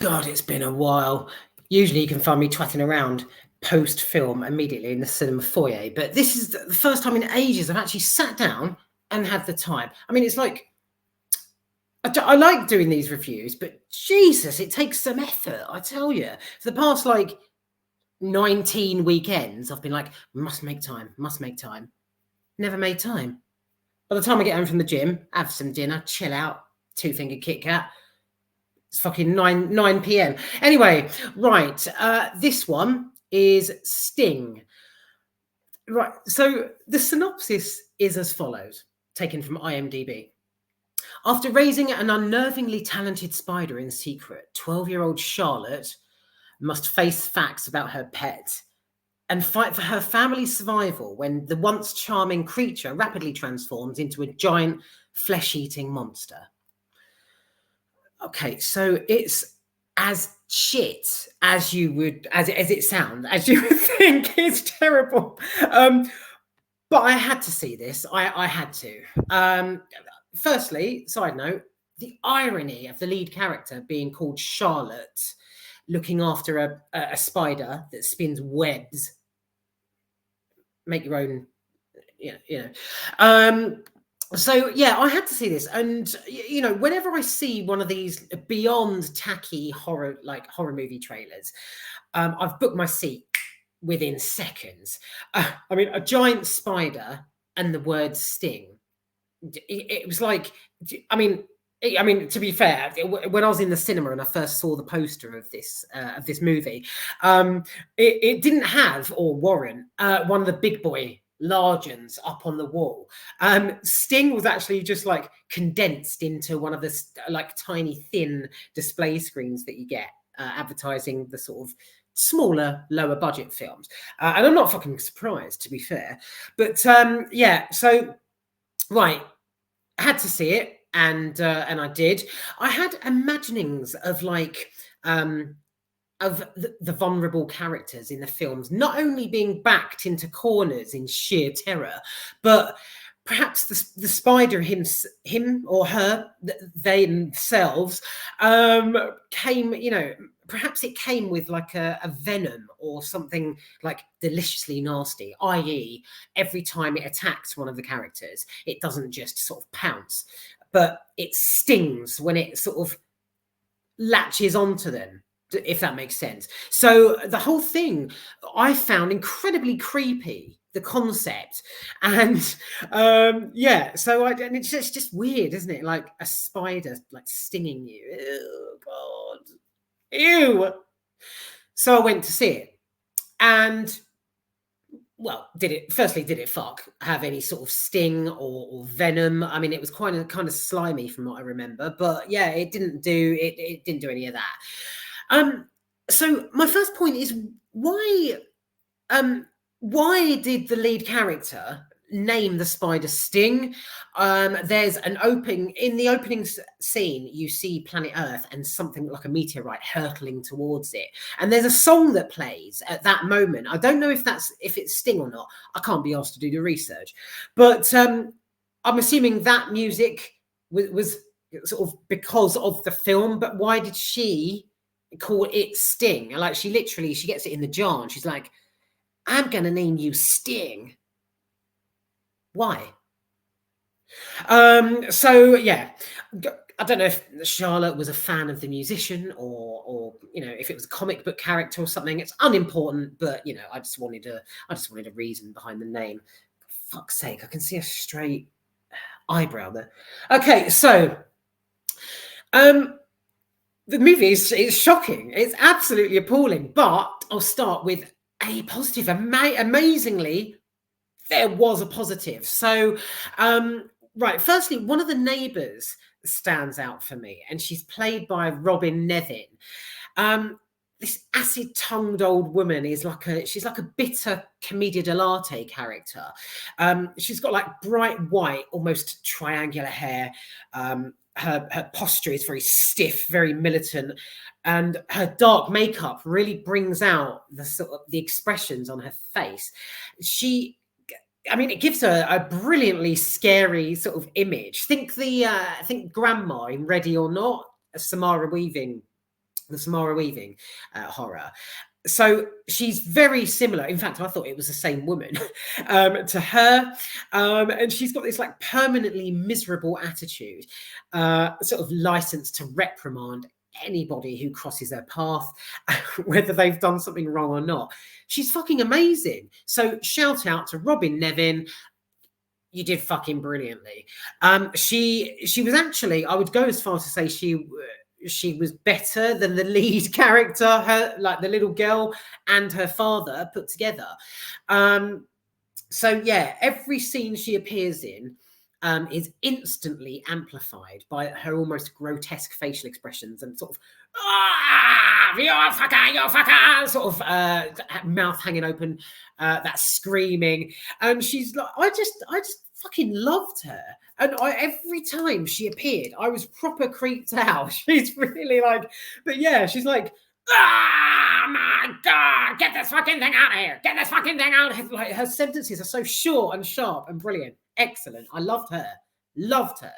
God, it's been a while. Usually you can find me twatting around post-film immediately in the cinema foyer, but this is the first time in ages I've actually sat down and had the time. I mean, it's like, I like doing these reviews, but Jesus, it takes some effort, I tell you. For the past, 19 weekends, I've been like, must make time, must make time. Never made time. By the time I get home from the gym, have some dinner, chill out, two-finger Kit Kat, it's fucking 9 p.m. Anyway, right. This one is Sting. Right. So the synopsis is as follows, taken from IMDb. After raising an unnervingly talented spider in secret, 12-year-old Charlotte must face facts about her pet and fight for her family's survival when the once charming creature rapidly transforms into a giant flesh-eating monster. Okay, so it's as shit as you would, as it sounds, as you would think. It's terrible. But I had to see this. I had to. Firstly, side note, the irony of the lead character being called Charlotte, looking after a spider that spins webs. Make your own, So yeah, I had to see this, and whenever I see one of these beyond tacky horror movie trailers, I've booked my seat within seconds. I mean, a giant spider and the word Sting. It was like, I mean, to be fair, when I was in the cinema and I first saw the poster of this movie, it didn't have or warrant one of the big boy largens up on the wall. Sting was actually just like condensed into one of the tiny thin display screens that you get advertising the sort of smaller, lower budget films. And I'm not fucking surprised, to be fair. But yeah, so right, I had to see it, and I did. I had imaginings of the vulnerable characters in the films not only being backed into corners in sheer terror, but perhaps the spider him or her, they themselves, came, perhaps it came with like a venom or something like deliciously nasty, i.e. every time it attacks one of the characters, it doesn't just sort of pounce, but it stings when it sort of latches onto them, if that makes sense. So the whole thing I found incredibly creepy, the concept, and yeah, so and it's just weird, isn't it? Like a spider like stinging you. Oh God, ew. So I went to see it, and well, did it have any sort of sting or venom? I mean, it was kind of slimy from what I remember, but yeah, it didn't do any of that. So my first point is why did the lead character name the spider Sting? There's an in the opening scene, you see planet Earth and something like a meteorite hurtling towards it, and there's a song that plays at that moment. I don't know if it's Sting or not. I can't be asked to do the research, but I'm assuming that music was sort of because of the film. But why did she call it Sting? Like she gets it in the jar and she's like, I'm gonna name you Sting. Why? So yeah, I don't know if Charlotte was a fan of the musician or if it was a comic book character or something. It's unimportant, but I just wanted a reason behind the name. For fuck's sake, I can see a straight eyebrow there. Okay, so the movie is shocking. It's absolutely appalling, but I'll start with a positive. Amazingly, there was a positive. So, right, firstly, one of the neighbours stands out for me, and she's played by Robin Nevin. This acid-tongued old woman she's like a bitter commedia dell'arte character. She's got like bright white, almost triangular hair. Her posture is very stiff, very militant, and her dark makeup really brings out the expressions on her face. It gives her a brilliantly scary sort of image. Think grandma in Ready or Not, Samara Weaving the Samara Weaving horror. So she's very similar. In fact, I thought it was the same woman to her. And she's got this like permanently miserable attitude, sort of license to reprimand anybody who crosses her path, whether they've done something wrong or not. She's fucking amazing. So shout out to Robin Nevin. You did fucking brilliantly. She was actually, I would go as far as to say she was better than the lead character, her, like the little girl and her father put together. So yeah, every scene she appears in is instantly amplified by her almost grotesque facial expressions and sort of you're fucker, sort of mouth hanging open, that screaming, and she's like, I just fucking loved her. And every time she appeared, I was proper creeped out. She's really like, but yeah, she's like, oh my God, get this fucking thing out of here. Get this fucking thing out of here. Like, her sentences are so short and sharp and brilliant. Excellent. I loved her. Loved her.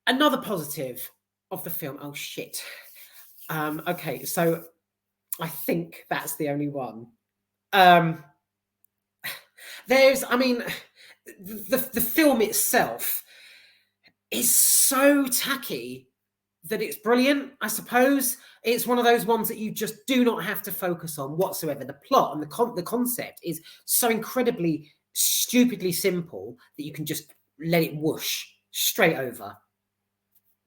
Another positive of the film. Oh, shit. Okay, so I think that's the only one. I mean, the film itself is so tacky that it's brilliant, I suppose. It's one of those ones that you just do not have to focus on whatsoever. The plot and the concept is so incredibly, stupidly simple that you can just let it whoosh straight over.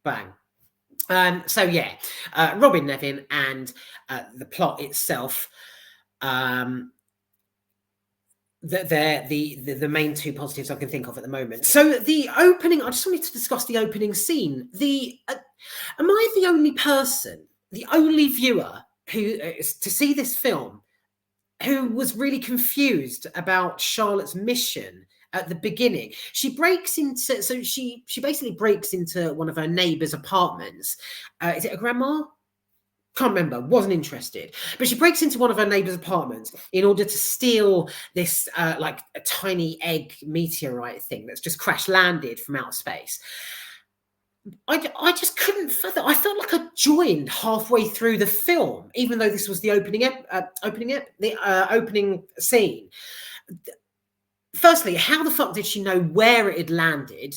Bang. So yeah, Robin Nevin and the plot itself, they're the main two positives I can think of at the moment. So the opening, I just wanted to discuss the opening scene. Am I the only person, the only viewer who is to see this film who was really confused about Charlotte's mission at the beginning? She basically breaks into one of her neighbour's apartments. Is it a grandma? Can't remember, wasn't interested. But she breaks into one of her neighbour's apartments in order to steal this like a tiny egg meteorite thing that's just crash landed from outer space. I just couldn't fathom. I felt like I joined halfway through the film, even though this was the opening scene. Firstly, how the fuck did she know where it had landed?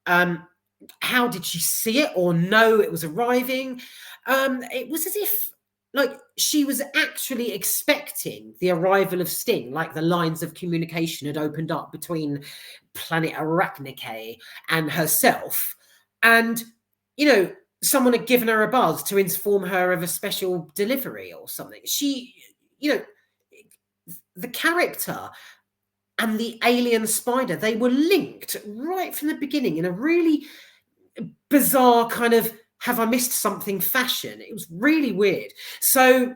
How did she see it or know it was arriving? It was as if like she was actually expecting the arrival of Sting, like the lines of communication had opened up between planet Arachnike and herself. And, you know, someone had given her a buzz to inform her of a special delivery or something. She, you know, the character and the alien spider, they were linked right from the beginning in a really bizarre kind of have I missed something fashion. It was really weird. So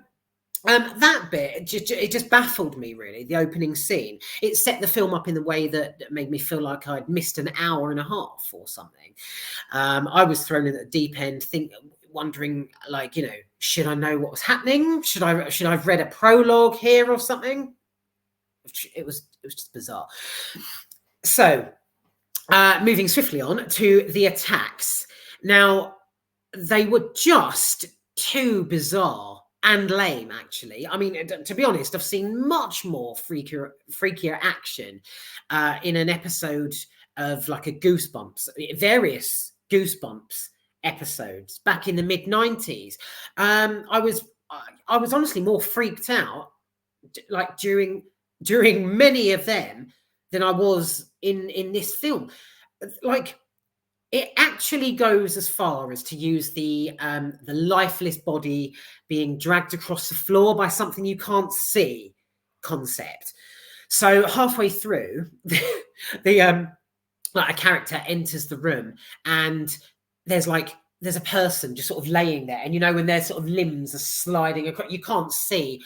that bit, it just baffled me, really, the opening scene. It set the film up in the way that made me feel like I'd missed an hour and a half or something. I was thrown in at the deep end, wondering, like, you know, should I know what was happening? Should I have read a prologue here or something? It was just bizarre. So, moving swiftly on to the attacks. Now, they were just too bizarre and lame, actually. I mean, to be honest, I've seen much more freakier action in an episode of like a various Goosebumps episodes back in the mid-90s. I was honestly more freaked out like during many of them than I was in this film. Like, it actually goes as far as to use the lifeless body being dragged across the floor by something you can't see concept. So halfway through, like a character enters the room and there's a person just sort of laying there, and you know when their sort of limbs are sliding across, you can't see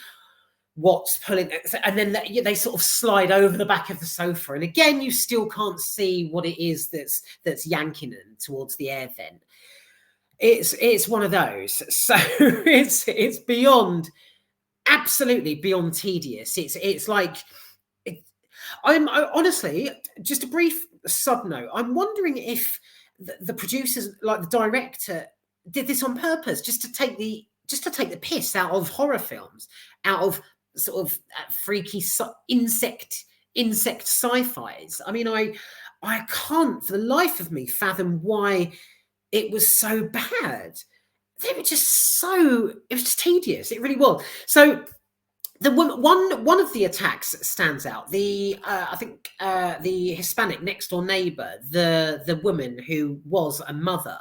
what's pulling, and then they sort of slide over the back of the sofa, and again you still can't see what it is that's yanking them towards the air vent. It's one of those. So it's beyond, absolutely beyond tedious. It's like I'm honestly, just a brief sub note, I'm wondering if the producers, like the director, did this on purpose, just to take the piss out of horror films, out of sort of freaky insect sci-fis. I mean, I can't for the life of me fathom why it was so bad. They were just it was just tedious. It really was. So the one of the attacks stands out. The I think the Hispanic next door neighbor, the woman who was a mother.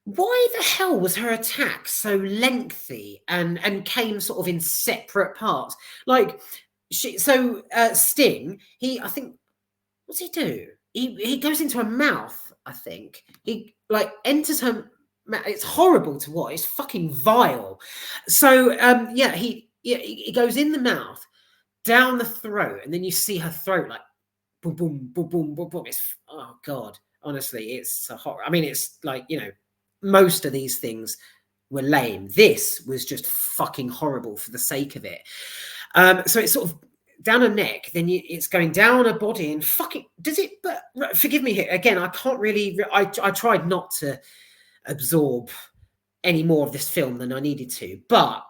Why the hell was her attack so lengthy and came sort of in separate parts? Like Sting, I think, what's he do? He goes into her mouth, I think. He like enters her. It's horrible to watch. It's fucking vile. So yeah, he goes in the mouth, down the throat, and then you see her throat like boom, boom, boom, boom, boom, boom. It's, oh god, honestly, it's a horror. I mean, it's like, you know, most of these things were lame. This was just fucking horrible for the sake of it. So it's sort of down her neck, then it's going down her body, and fucking does it. But forgive me here again. I can't really. I tried not to absorb any more of this film than I needed to, but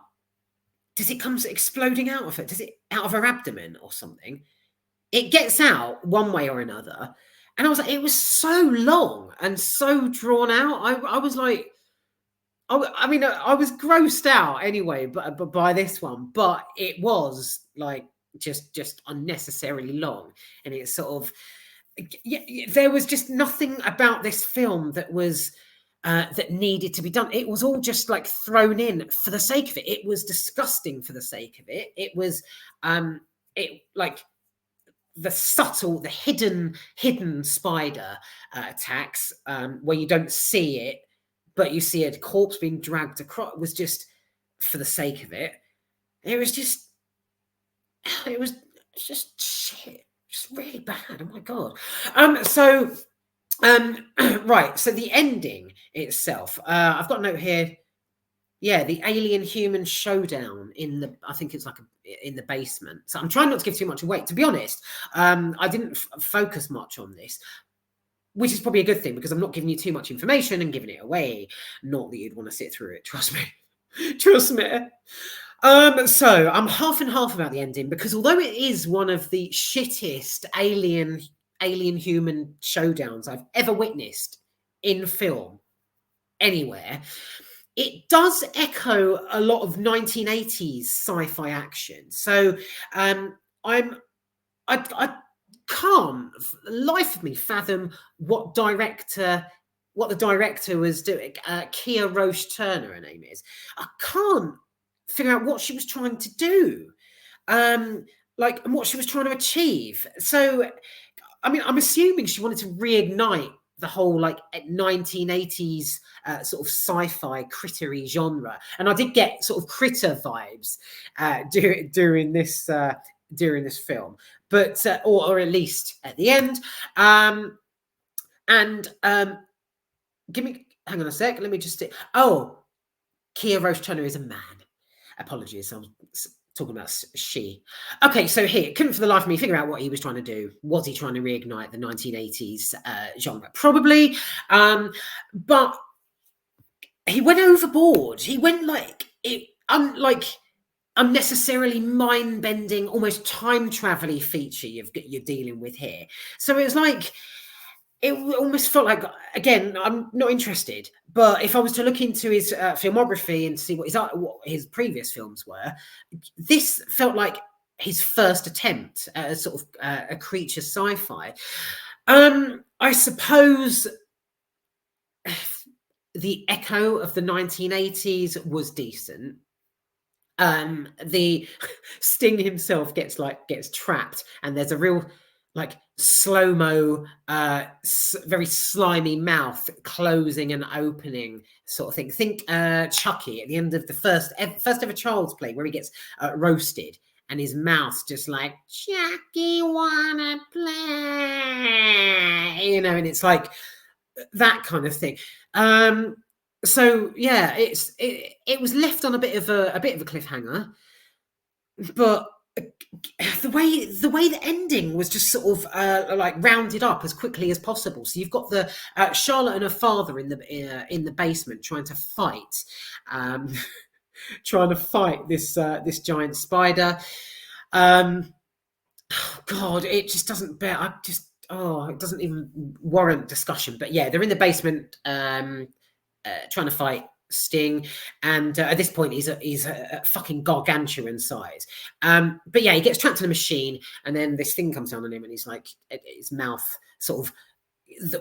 does it come exploding out of her? Does it out of her abdomen or something? It gets out one way or another, and I was like, it was so long and so drawn out. I was like, I mean, I was grossed out anyway, but by this one, but it was like just unnecessarily long, and it's sort of, there was just nothing about this film that was that needed to be done. It was all just like thrown in for the sake of it. It was disgusting for the sake of it. It was it like the subtle, the hidden spider attacks where you don't see it, but you see a corpse being dragged across. It was just for the sake of it. It was just shit. Just really bad. Oh my god. Right. So the ending itself, I've got a note here. Yeah, the alien human showdown in the, I think it's like in the basement. So I'm trying not to give too much away. To be honest, I didn't focus much on this, which is probably a good thing because I'm not giving you too much information and giving it away. Not that you'd want to sit through it. Trust me. Trust me. So I'm half and half about the ending, because although it is one of the shittest alien human showdowns I've ever witnessed in film anywhere, it does echo a lot of 1980s sci-fi action. So I can't for the life of me fathom what the director was doing. Kia Roche Turner, her name is. I can't figure out what she was trying to do, and what she was trying to achieve. So I mean, I'm assuming she wanted to reignite the whole like 1980s sort of sci-fi crittery genre, and I did get sort of Critter vibes during this film, but or at least at the end. Hang on a sec. Let me just. Oh, Kia Roche Turner is a man. Apologies, I was talking about she. Okay, so here, couldn't for the life of me figure out what he was trying to do. Was he trying to reignite the 1980s genre? Probably, but he went overboard. He went unnecessarily mind-bending, almost time-travel-y feature you're dealing with here. So it was like, it almost felt like, again, I'm not interested, but if I was to look into his filmography and see what his previous films were, this felt like his first attempt at a sort of a creature sci-fi. I suppose the echo of the 1980s was decent. The Sting himself gets trapped, and there's a real like slow-mo, very slimy mouth closing and opening sort of thing. Think Chucky at the end of the first ever Child's Play, where he gets roasted and his mouth's just like, Chucky wanna play, you know, and it's like that kind of thing. So yeah, it was left on a bit of a cliffhanger, but the way the ending was just sort of like rounded up as quickly as possible. So you've got the Charlotte and her father in the basement trying to fight, um, trying to fight this giant spider. God, it just doesn't bear. It doesn't even warrant discussion. But yeah, they're in the basement trying to fight Sting, and at this point he's a fucking gargantuan size. But yeah, he gets trapped in a machine, and then this thing comes down on him, and he's like, his mouth sort of,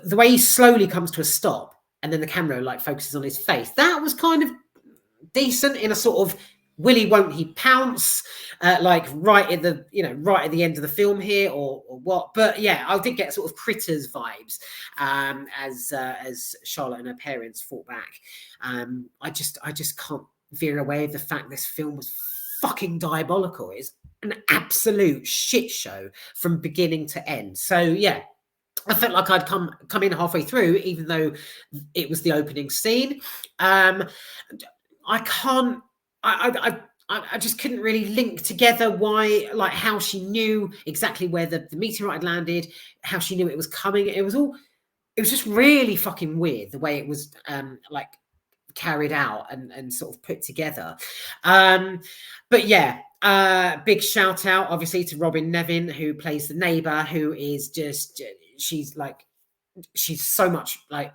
the way he slowly comes to a stop, and then the camera like focuses on his face. That was kind of decent in a sort of Willy won't he pounce, like right at the end of the film here, or what? But yeah, I did get sort of Critters vibes as Charlotte and her parents fought back. I just can't veer away of the fact this film was fucking diabolical. It's an absolute shit show from beginning to end. So yeah, I felt like I'd come in halfway through, even though it was the opening scene. I can't. I just couldn't really link together why, like, how she knew exactly where the meteorite had landed, how she knew it was coming. It was just really fucking weird the way it was like carried out and sort of put together. But yeah, big shout out obviously to Robin Nevin, who plays the neighbor, who is just, she's so much like,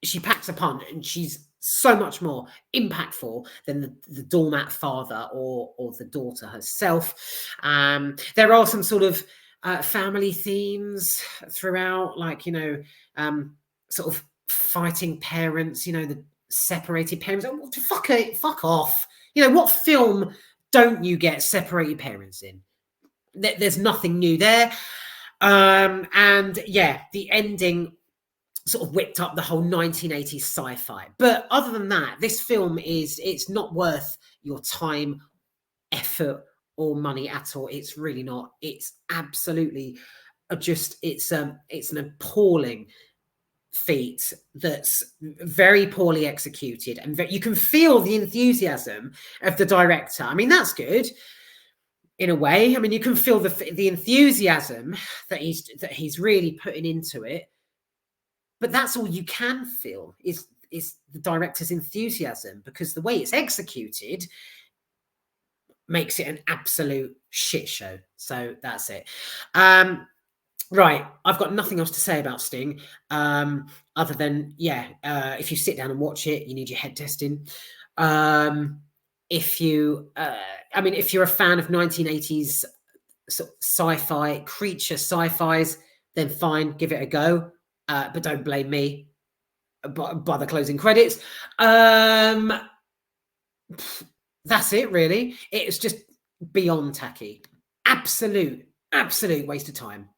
she packs a punch, and she's so much more impactful than the doormat father or the daughter herself. There are some sort of family themes throughout, like, sort of fighting parents, the separated parents. Oh, fuck off. What film don't you get separated parents in? There's nothing new there. And yeah, the ending sort of whipped up the whole 1980s sci-fi. But other than that, this film it's not worth your time, effort, or money at all. It's really not. It's absolutely it's an appalling feat that's very poorly executed, and you can feel the enthusiasm of the director. I mean, that's good in a way. I mean, you can feel the enthusiasm that he's really putting into it. But that's all you can feel is the director's enthusiasm, because the way it's executed makes it an absolute shit show. So that's it. Right, I've got nothing else to say about Sting, other than, yeah, if you sit down and watch it, you need your head testing. If you're a fan of 1980s sci-fi, creature sci-fis, then fine, give it a go. But don't blame me by the closing credits. That's it, really. It's just beyond tacky. Absolute waste of time.